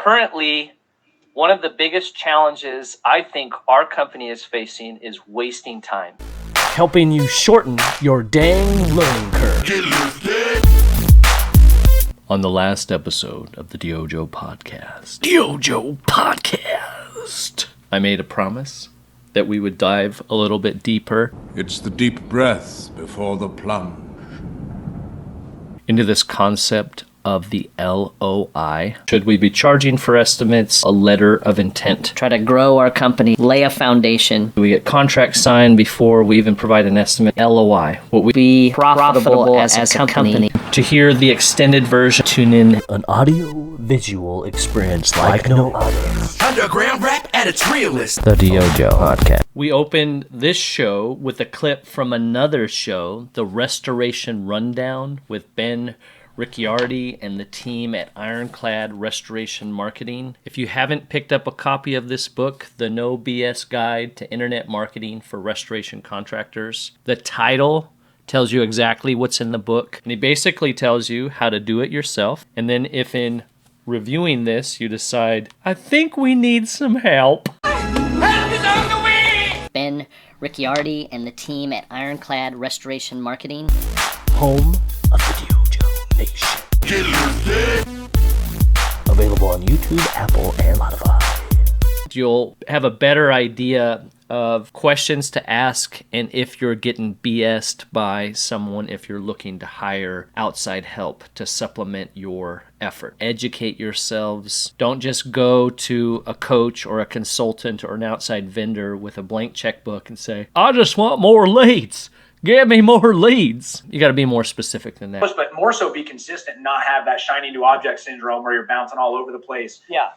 Currently, one of the biggest challenges I think our company is facing is wasting time. Helping you shorten your dang learning curve. On the last episode of the DYOJO Podcast, I made a promise that we would dive a little bit deeper. It's the deep breaths before the plunge. Into this concept of the LOI. Should we be charging for estimates? A letter of intent. Try to grow our company, lay a foundation. Do we get contracts signed before we even provide an estimate? LOI. What we Be profitable as a company. To hear the extended version, tune in. An audio-visual experience like no other. Underground rap at its realest. The DYOJO Podcast. We opened this show with a clip from another show, The Restoration Rundown, with Ben Ricciardi and the team at Ironclad Restoration Marketing. If you haven't picked up a copy of this book, The No BS Guide to Internet Marketing for Restoration Contractors, the title tells you exactly what's in the book. And he basically tells you how to do it yourself. And then if in reviewing this, you decide, I think we need some help. Help is on the way! Ben Ricciardi and the team at Ironclad Restoration Marketing. Home of the DYOJO Nation. Available on YouTube, Apple, and Spotify. You'll have a better idea of questions to ask and if you're getting BS'd by someone, if you're looking to hire outside help to supplement your effort. Educate yourselves. Don't just go to a coach or a consultant or an outside vendor with a blank checkbook and say, I just want more leads. Give me more leads. You got to be more specific than that. But more so be consistent and not have that shiny new object syndrome where you're bouncing all over the place. Yeah.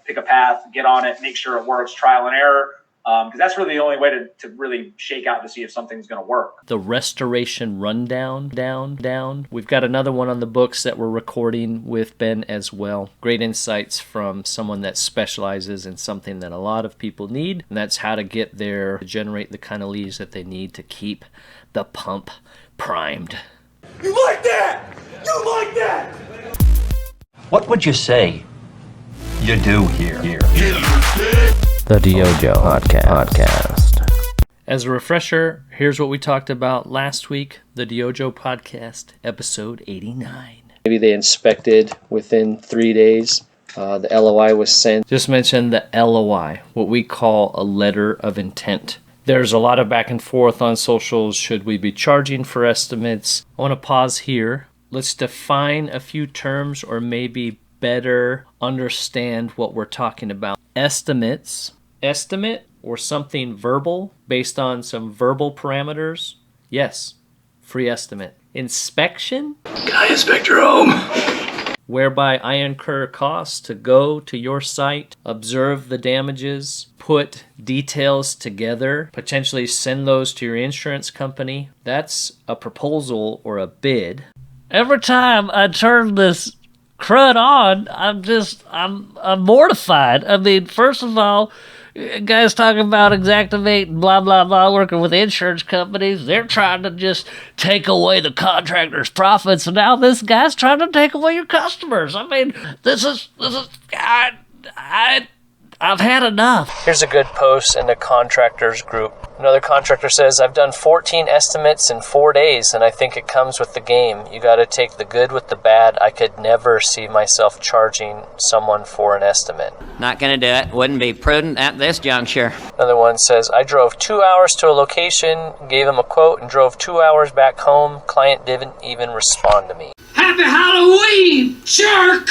Pick a path, get on it, make sure it works, trial and error. Because that's really the only way to really shake out to see if something's going to work. The Restoration Rundown, down. We've got another one on the books that we're recording with Ben as well. Great insights from someone that specializes in something that a lot of people need, and that's how to get there to generate the kind of leads that they need to keep the pump primed. You like that? You like that? What would you say you do here? The DYOJO Podcast. As a refresher, here's what we talked about last week, the DYOJO Podcast, episode 89. Maybe they inspected within 3 days. The LOI was sent. Just mention the LOI, what we call a letter of intent. There's a lot of back and forth on socials. Should we be charging for estimates? I want to pause here. Let's define a few terms or maybe better understand what we're talking about. Estimates. Estimate or something verbal based on some verbal parameters. Yes, free estimate. Inspection. Can I inspect your home? Whereby I incur costs to go to your site, observe the damages, put details together, potentially send those to your insurance company. That's a proposal or a bid. Every time I turn this crud on, I'm mortified. I mean, first of all, guys talking about Exactivate and blah, blah, blah, working with insurance companies. They're trying to just take away the contractor's profits, and now this guy's trying to take away your customers. I mean, I've had enough. Here's a good post in the contractors group. Another contractor says, I've done 14 estimates in 4 days, and I think it comes with the game. You got to take the good with the bad. I could never see myself charging someone for an estimate. Not gonna do it. Wouldn't be prudent at this juncture. Another one says, I drove 2 hours to a location, gave him a quote, and drove 2 hours back home. Client didn't even respond to me. Happy Halloween, jerk!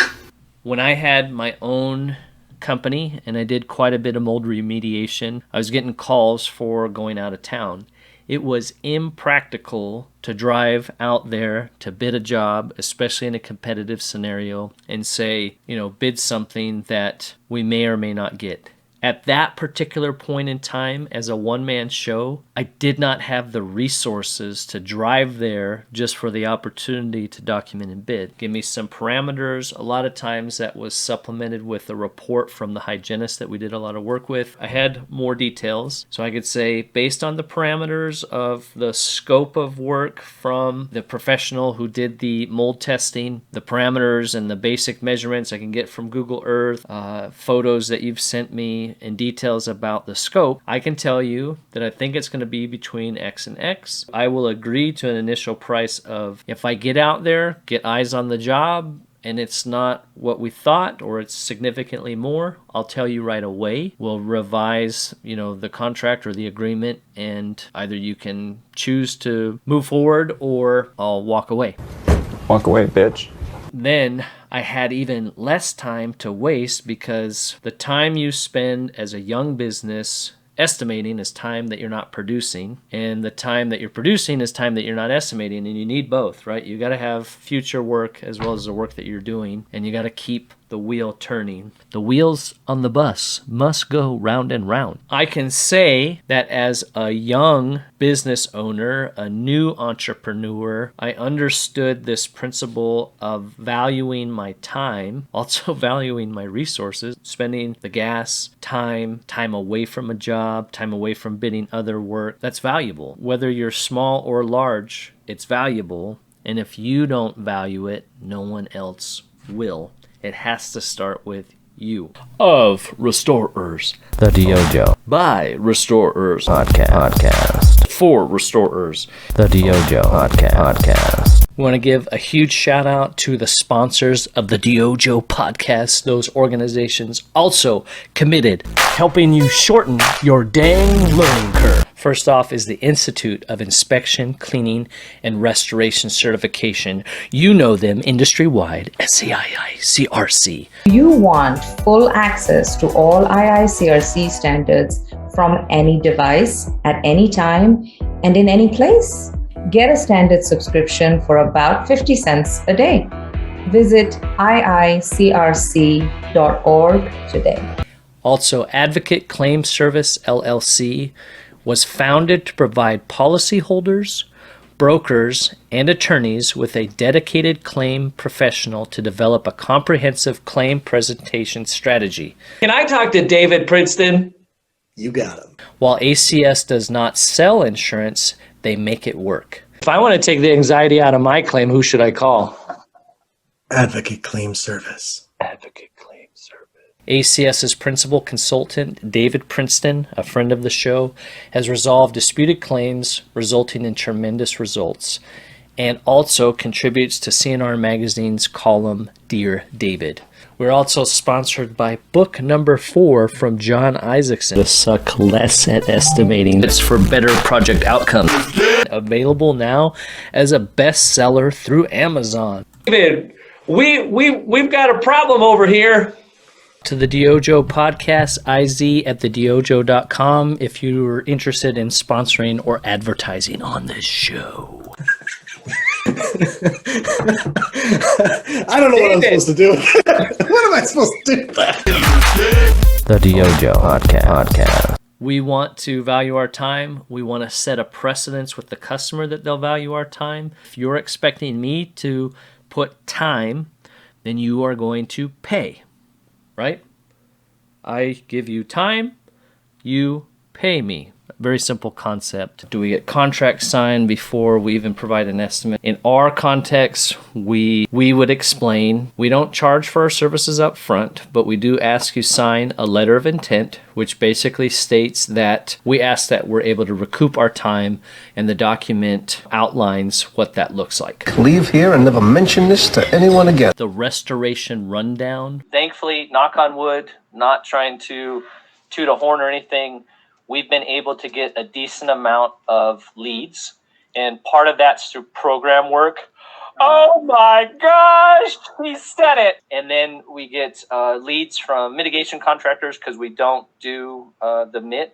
When I had my own company and I did quite a bit of mold remediation, I was getting calls for going out of town. It was impractical to drive out there to bid a job, especially in a competitive scenario, and say, bid something that we may or may not get. At that particular point in time, as a one-man show, I did not have the resources to drive there just for the opportunity to document and bid. Give me some parameters. A lot of times that was supplemented with a report from the hygienist that we did a lot of work with. I had more details, so I could say, based on the parameters of the scope of work from the professional who did the mold testing, the parameters and the basic measurements I can get from Google Earth, photos that you've sent me, and details about the scope, I can tell you that I think it's going to be between X and X. I will agree to an initial price of, if I get out there, get eyes on the job, and it's not what we thought, or it's significantly more, I'll tell you right away. We'll revise, the contract or the agreement, and either you can choose to move forward or I'll walk away. Walk away, bitch. Then I had even less time to waste, because the time you spend as a young business estimating is time that you're not producing, and the time that you're producing is time that you're not estimating, and you need both, right? You got to have future work as well as the work that you're doing, and you got to keep the wheel turning. The wheels on the bus must go round and round. I can say that as a young business owner, a new entrepreneur, I understood this principle of valuing my time, also valuing my resources, spending the gas, time away from a job, time away from bidding other work. That's valuable. Whether you're small or large, it's valuable. And if you don't value it, no one else will. It has to start with you. Of Restorers. The DYOJO. By Restorers. Podcast. For Restorers. The DYOJO Podcast. We want to give a huge shout out to the sponsors of the DYOJO Podcast. Those organizations also committed helping you shorten your dang learning curve. First off is the Institute of Inspection, Cleaning, and Restoration Certification. You know them industry-wide, SCII-CRC. You want full access to all IICRC standards from any device, at any time, and in any place? Get a standard subscription for about 50 cents a day. Visit iicrc.org today. Also, Advocate Claim Service, LLC, was founded to provide policyholders, brokers, and attorneys with a dedicated claim professional to develop a comprehensive claim presentation strategy. Can I talk to David Princeton? You got him. While ACS does not sell insurance, they make it work. If I want to take the anxiety out of my claim, who should I call? Advocate Claim Service. Advocate Claim Service. ACS's principal consultant, David Princeton, a friend of the show, has resolved disputed claims, resulting in tremendous results, and also contributes to CNR Magazine's column, Dear David. We're also sponsored by book number 4 from John Isaacson, The Suck Less at Estimating. It's for better project outcomes. Available now as a bestseller through Amazon. David, we've got a problem over here. To the DYOJO Podcast, iz@thedyojo.com if you're interested in sponsoring or advertising on this show. I don't know what I'm supposed to do. What am I supposed to do? The DYOJO Podcast. We want to value our time. We want to set a precedence with the customer that they'll value our time. If you're expecting me to put time, then you are going to pay. Right? I give you time, you pay me. Very simple concept. Do we get contracts signed before we even provide an estimate? In our context, we would explain, we don't charge for our services up front, but we do ask you sign a letter of intent, which basically states that we ask that we're able to recoup our time, and the document outlines what that looks like. Leave here and never mention this to anyone again. The restoration rundown. Thankfully, knock on wood, not trying to toot a horn or anything, we've been able to get a decent amount of leads, and part of that's through program work. Oh my gosh, he said it. And then we get leads from mitigation contractors because we don't do the MIT.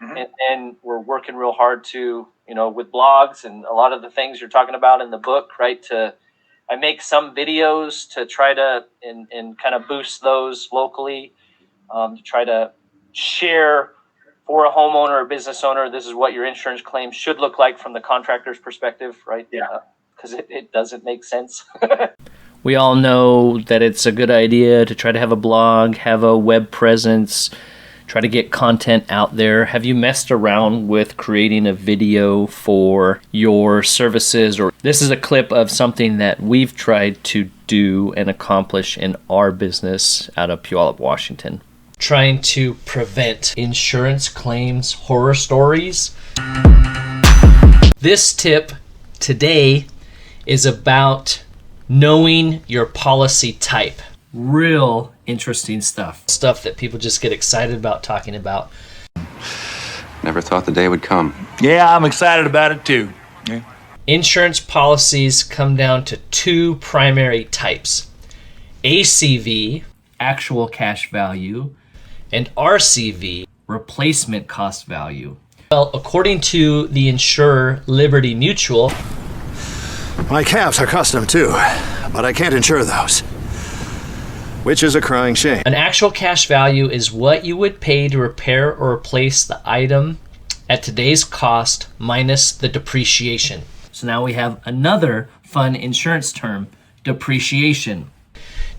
Mm-hmm. And then we're working real hard to, with blogs and a lot of the things you're talking about in the book, right? I make some videos to try to and kind of boost those locally, to try to share for a homeowner or business owner, this is what your insurance claim should look like from the contractor's perspective, right? Yeah. Because it doesn't make sense. We all know that it's a good idea to try to have a blog, have a web presence, try to get content out there. Have you messed around with creating a video for your services? Or this is a clip of something that we've tried to do and accomplish in our business out of Puyallup, Washington. Trying to prevent insurance claims horror stories. This tip today is about knowing your policy type. Real interesting stuff. Stuff that people just get excited about talking about. Never thought the day would come. Yeah, I'm excited about it too. Yeah. Insurance policies come down to two primary types: ACV, actual cash value, and RCV, replacement cost value. Well, according to the insurer Liberty Mutual, my calves are custom too, but I can't insure those, which is a crying shame. An actual cash value is what you would pay to repair or replace the item at today's cost minus the depreciation. So now we have another fun insurance term, depreciation.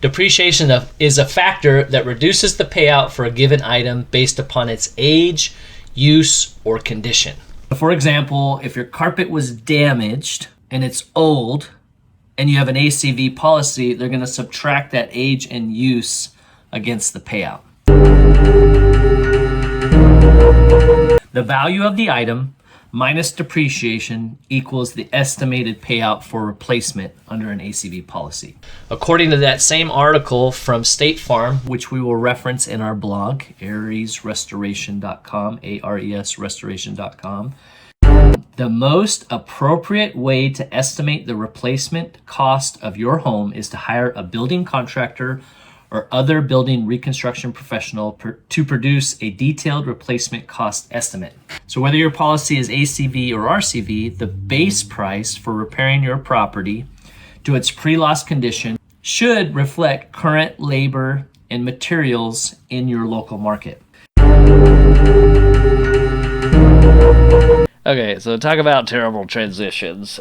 Depreciation is a factor that reduces the payout for a given item based upon its age, use, or condition. For example, if your carpet was damaged and it's old and you have an ACV policy, they're going to subtract that age and use against the payout. The value of the item minus depreciation equals the estimated payout for replacement under an ACV policy. According to that same article from State Farm, which we will reference in our blog, aresrestoration.com, ARES restoration.com, the most appropriate way to estimate the replacement cost of your home is to hire a building contractor or other building reconstruction professional to produce a detailed replacement cost estimate. So whether your policy is ACV or RCV, the base price for repairing your property to its pre-loss condition should reflect current labor and materials in your local market. Okay, so talk about terrible transitions.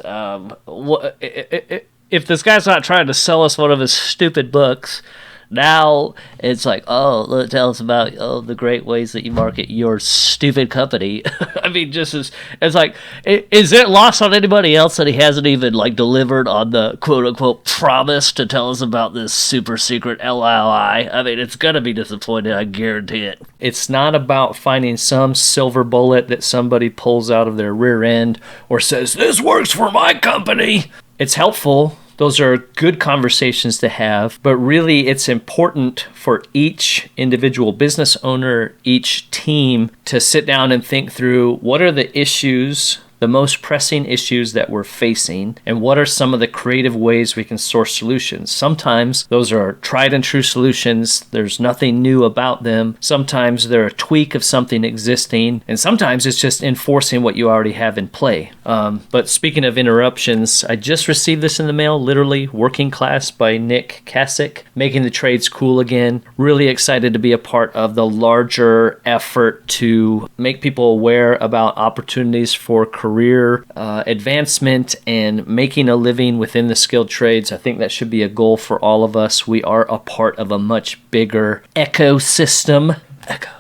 If this guy's not trying to sell us one of his stupid books, now it's like, tell us about the great ways that you market your stupid company. I mean, it's like, is it lost on anybody else that he hasn't even delivered on the quote unquote promise to tell us about this super secret LLI? I mean, it's gonna be disappointing, I guarantee it. It's not about finding some silver bullet that somebody pulls out of their rear end or says, this works for my company. It's helpful. Those are good conversations to have, but really it's important for each individual business owner, each team to sit down and think through what are the issues, the most pressing issues that we're facing, and what are some of the creative ways we can source solutions. Sometimes those are tried and true solutions. There's nothing new about them. Sometimes they're a tweak of something existing, and sometimes it's just enforcing what you already have in play. But speaking of interruptions, I just received this in the mail, literally, Working Class by Nick Kasich, Making the Trades Cool Again. Really excited to be a part of the larger effort to make people aware about opportunities for career advancement and making a living within the skilled trades. I think that should be a goal for all of us. We are a part of a much bigger ecosystem. Echo.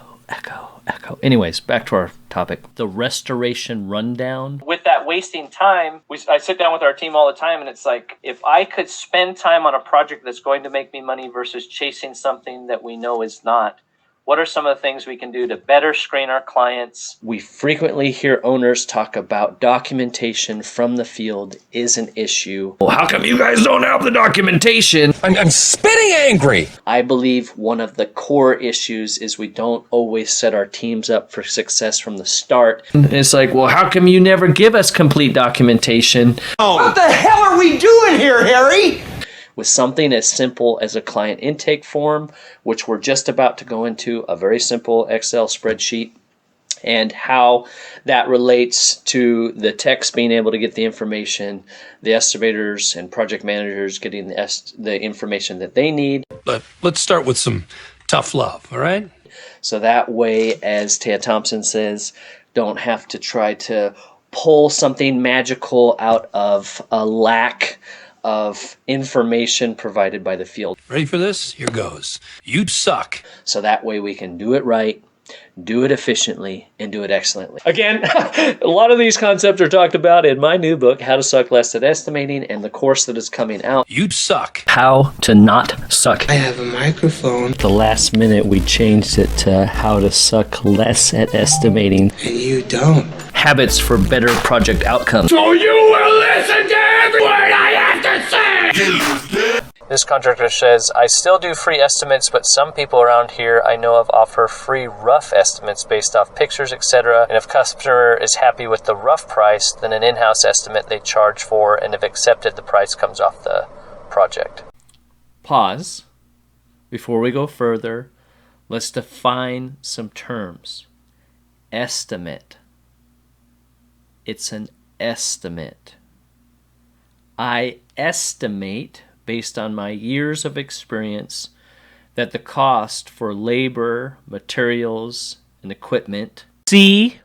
Anyways, back to our topic. The restoration rundown. With that wasting time, I sit down with our team all the time, and it's like, if I could spend time on a project that's going to make me money versus chasing something that we know is not, what are some of the things we can do to better screen our clients? We frequently hear owners talk about documentation from the field is an issue. Well, how come you guys don't have the documentation? I'm spitting angry. I believe one of the core issues is we don't always set our teams up for success from the start. It's like, well, how come you never give us complete documentation? Oh. What the hell are we doing here, Harry? With something as simple as a client intake form, which we're just about to go into, a very simple Excel spreadsheet, and how that relates to the techs being able to get the information, the estimators and project managers getting the information that they need. But let's start with some tough love, all right? So that way, as Taya Thompson says, don't have to try to pull something magical out of a lack of information provided by the field. Ready for this? Here goes. You suck. So that way we can do it right, do it efficiently, and do it excellently. Again, a lot of these concepts are talked about in my new book, How to Suck Less at Estimating, and the course that is coming out. You'd suck. How to not suck. I have a microphone. The last minute we changed it to How to Suck Less at Estimating. And you don't. Habits for better project outcomes. So you will listen to every word I have to say! This contractor says, I still do free estimates, but some people around here I know of offer free rough estimates based off pictures, etc. And if customer is happy with the rough price, then an in-house estimate they charge for, and if accepted, the price comes off the project. Pause. Before we go further, let's define some terms. Estimate. It's an estimate. I estimate, based on my years of experience, that the cost for labor, materials, and equipment, COGs,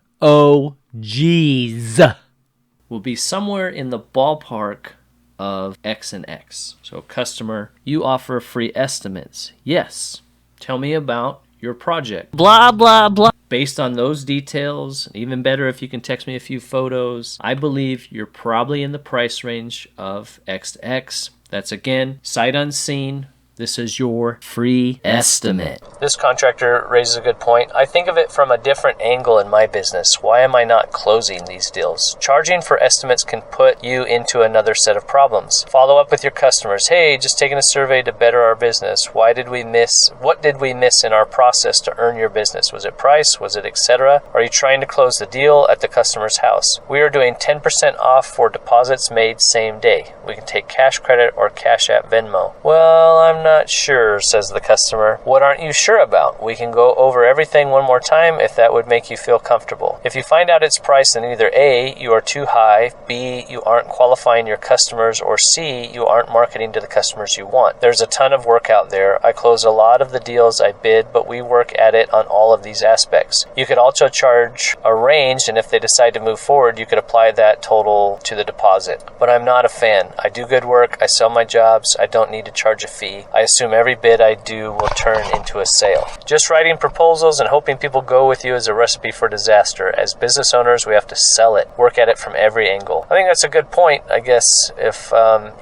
will be somewhere in the ballpark of X and X. So customer, you offer free estimates. Yes. Tell me about your project. Blah, blah, blah. Based on those details, and even better if you can text me a few photos, I believe you're probably in the price range of X to X. That's again, sight unseen. This is your free estimate. This contractor raises a good point. I think of it from a different angle in my business. Why am I not closing these deals? Charging for estimates can put you into another set of problems. Follow up with your customers. Hey, just taking a survey to better our business. What did we miss in our process to earn your business? Was it price? Was it etc.? Are you trying to close the deal at the customer's house? We are doing 10% off for deposits made same day. We can take cash credit or Cash App Venmo. Well, I'm not sure, says the customer. What aren't you sure about? We can go over everything one more time if that would make you feel comfortable. If you find out its price, then either A, you are too high, B, you aren't qualifying your customers, or C, you aren't marketing to the customers you want. There's a ton of work out there. I close a lot of the deals I bid, but we work at it on all of these aspects. You could also charge a range, and if they decide to move forward, you could apply that total to the deposit. But I'm not a fan. I do good work. I sell my jobs. I don't need to charge a fee. I assume every bid I do will turn into a sale. Just writing proposals and hoping people go with you is a recipe for disaster. As business owners, we have to sell it, work at it from every angle. I think that's a good point. I guess if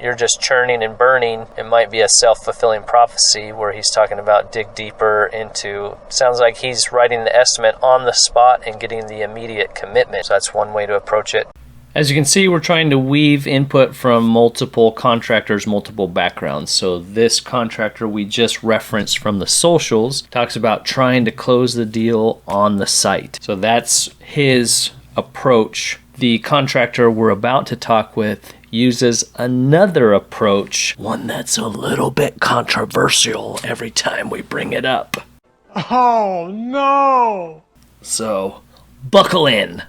you're just churning and burning, it might be a self-fulfilling prophecy where he's talking about dig deeper into, sounds like he's writing the estimate on the spot and getting the immediate commitment. So that's one way to approach it. As you can see, we're trying to weave input from multiple contractors, multiple backgrounds. So this contractor we just referenced from the socials talks about trying to close the deal on the site. So that's his approach. The contractor we're about to talk with uses another approach, one that's a little bit controversial every time we bring it up. Oh, no! So, buckle in.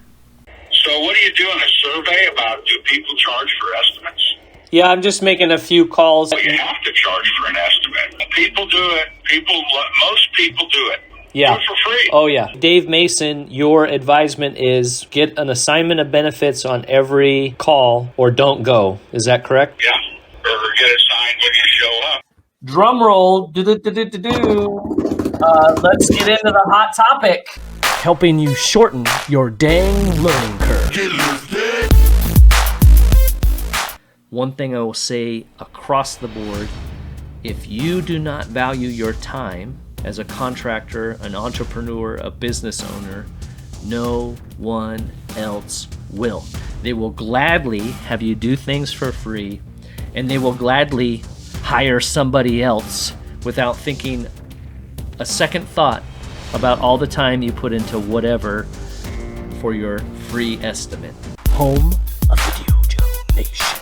So what are you doing, a survey about do people charge for estimates? Yeah, I'm just making a few calls. Well, you have to charge for an estimate. People do it. Most people do it. Yeah. Do it for free. Oh, yeah. Dave Mason, your advisement is get an assignment of benefits on every call or don't go. Is that correct? Yeah. Or get it signed when you show up. Drum roll. Let's get into the hot topic. Helping you shorten your dang learning curve. One thing I will say across the board, if you do not value your time as a contractor, an entrepreneur, a business owner, no one else will. They will gladly have you do things for free, and they will gladly hire somebody else without thinking a second thought about all the time you put into whatever for your free estimate. Home of the DYOJO Nation.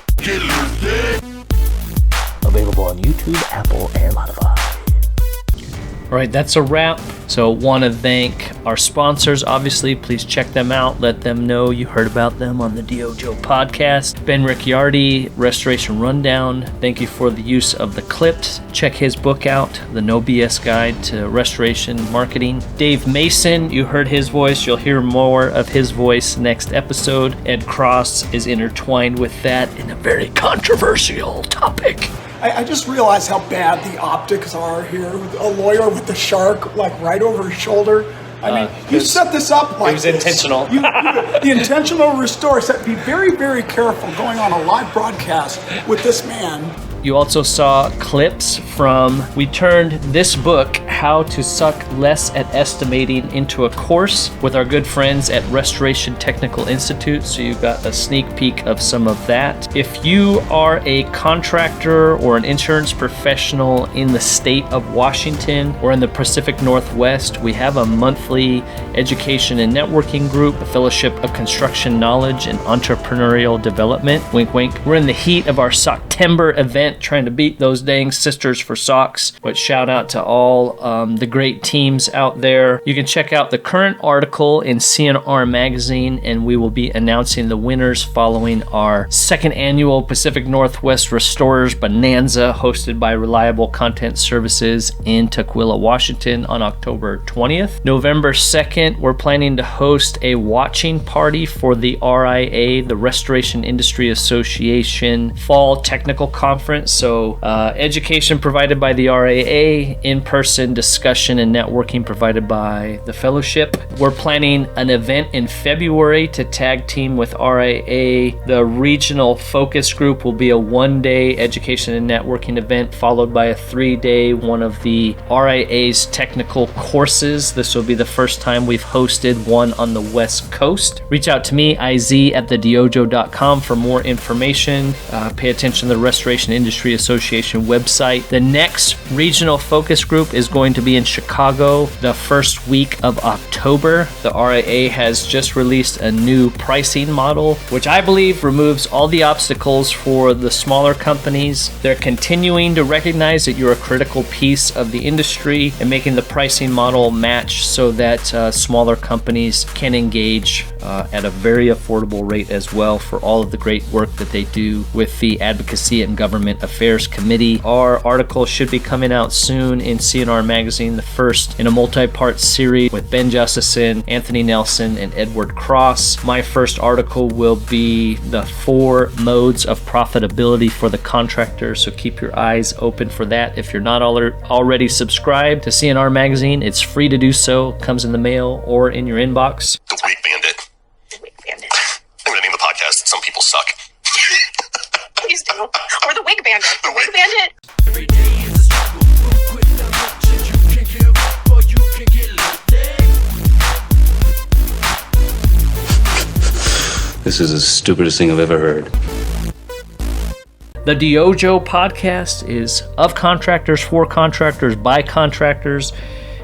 Available on YouTube, Apple, and Spotify. All right, that's a wrap. So want to thank our sponsors, obviously. Please check them out. Let them know you heard about them on the DYOJO podcast. Ben Ricciardi, Restoration Rundown. Thank you for the use of the clips. Check his book out, The No BS Guide to Restoration Marketing. Dave Mason, you heard his voice. You'll hear more of his voice next episode. Ed Cross is intertwined with that in a very controversial topic. I just realized how bad the optics are here. A lawyer with the shark like right over his shoulder. I mean, you set this up like it was intentional. The intentional restore. So be very, very careful going on a live broadcast with this man. You also saw clips from, we turned this book, How to Suck Less at Estimating, into a course with our good friends at Restoration Technical Institute. So you got a sneak peek of some of that. If you are a contractor or an insurance professional in the state of Washington or in the Pacific Northwest, we have a monthly education and networking group, the Fellowship of Construction Knowledge and Entrepreneurial Development. Wink, wink. We're in the heat of our September event, trying to beat those dang Sisters for Socks. But shout out to all the great teams out there. You can check out the current article in CNR Magazine, and we will be announcing the winners following our second annual Pacific Northwest Restorers Bonanza, hosted by Reliable Content Services in Tukwila, Washington on October 20th. November 2nd, we're planning to host a watching party for the RIA, the Restoration Industry Association Fall Technical Conference. So education provided by the RIA, in-person discussion and networking provided by the fellowship. We're planning an event in February to tag team with RIA. The regional focus group will be a one-day education and networking event followed by a 3-day one of the RIA's technical courses. This will be the first time we've hosted one on the West Coast. Reach out to me, iz@thedyojo.com, for more information. Pay attention to the Restoration Industry Association website. The next regional focus group is going to be in Chicago the first week of October. The RIA has just released a new pricing model, which I believe removes all the obstacles for the smaller companies. They're continuing to recognize that you're a critical piece of the industry and making the pricing model match so that smaller companies can engage at a very affordable rate as well for all of the great work that they do with the Advocacy and Government Affairs Committee. Our article should be coming out soon in CNR Magazine, the first in a multi-part series with Ben Justison, Anthony Nelson, and Edward Cross. My first article will be the 4 modes of profitability for the contractor, so keep your eyes open for that. If you're not already subscribed to CNR Magazine, it's free to do so. Comes in the mail or in your inbox. The Wig Bandit. The Wig Bandit. I'm gonna name the podcast Some People Suck. Please do. Or the Wig Bandit. The Wig Bandit. Every day is a struggle. Quit the shit you can give or you can get lifted. This is the stupidest thing I've ever heard. The DYOJO podcast is of contractors, for contractors, by contractors.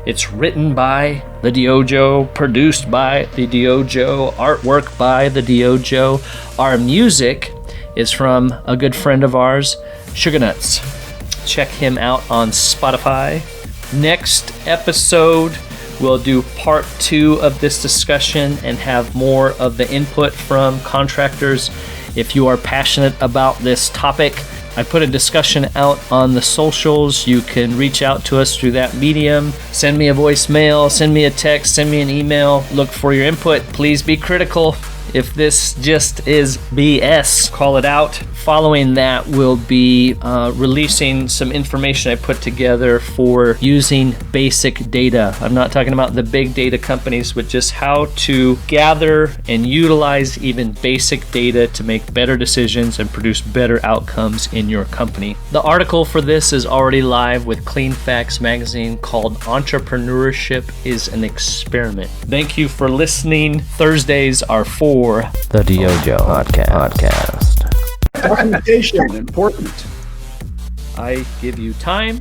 It's written by the DYOJO, produced by the DYOJO, artwork by the DYOJO. Our music is from a good friend of ours, Sugar Nuts. Check him out on Spotify. Next episode, we'll do part 2 of this discussion and have more of the input from contractors. If you are passionate about this topic, I put a discussion out on the socials. You can reach out to us through that medium. Send me a voicemail, send me a text, send me an email. Look for your input. Please be critical. If this just is BS, call it out. Following that, we'll be releasing some information I put together for using basic data. I'm not talking about the big data companies, but just how to gather and utilize even basic data to make better decisions and produce better outcomes in your company. The article for this is already live with Clean Facts magazine called Entrepreneurship is an Experiment. Thank you for listening. Thursdays are for the DYOJO Podcast. Documentation, important. I give you time,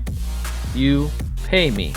you pay me.